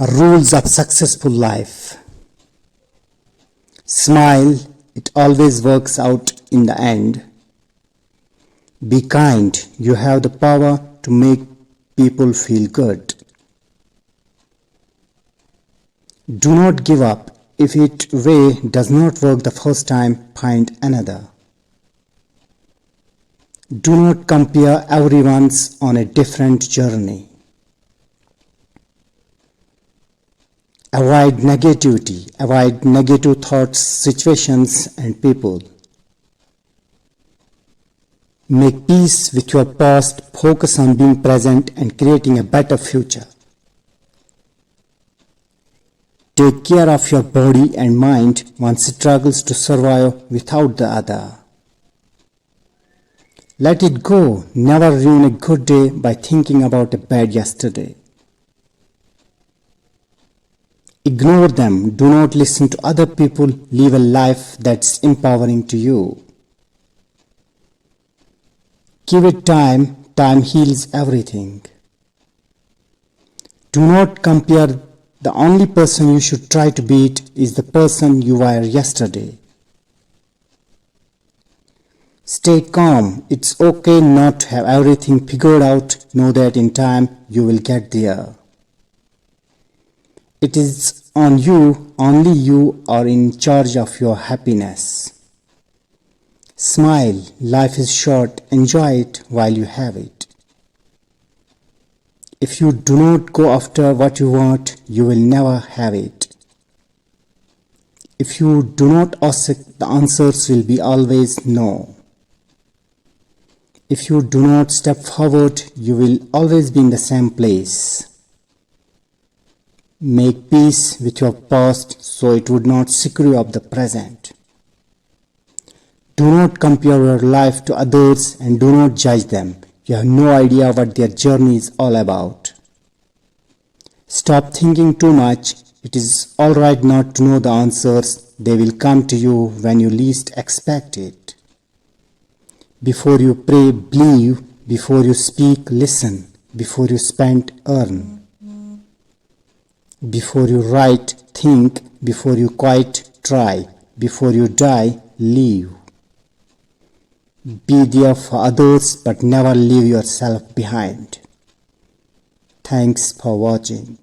Rules of successful life. Smile, it always works out in the end. Be kind, you have the power to make people feel good. Do not give up. If it way does not work the first time, find another. Do not compare everyone's on a different journey. Avoid negativity, avoid negative thoughts, situations and people. Make peace with your past, focus on being present and creating a better future. Take care of your body and mind. One struggles to survive without the other. Let it go. Never ruin a good day by thinking about a bad yesterday. Ignore them. Do not listen to other people. Live a life that's empowering to you. Give it time. Time heals everything. Do not compare. The only person you should try to beat is the person you were yesterday. Stay calm. It's okay not to have everything figured out. Know that in time you will get there. It is on you, only you are in charge of your happiness. Smile, life is short, enjoy it while you have it. If you do not go after what you want, you will never have it. If you do not ask, the answers will be always no. If you do not step forward, you will always be in the same place. Make peace with your past so it would not screw you up the present. Do not compare your life to others and do not judge them. You have no idea what their journey is all about. Stop thinking too much. It is alright not to know the answers. They will come to you when you least expect it. Before you pray, believe. Before you speak, listen. Before you spend, earn. Before you write, think. Before you quit, try. Before you die, leave. Be there for others but never leave yourself behind. Thanks for watching.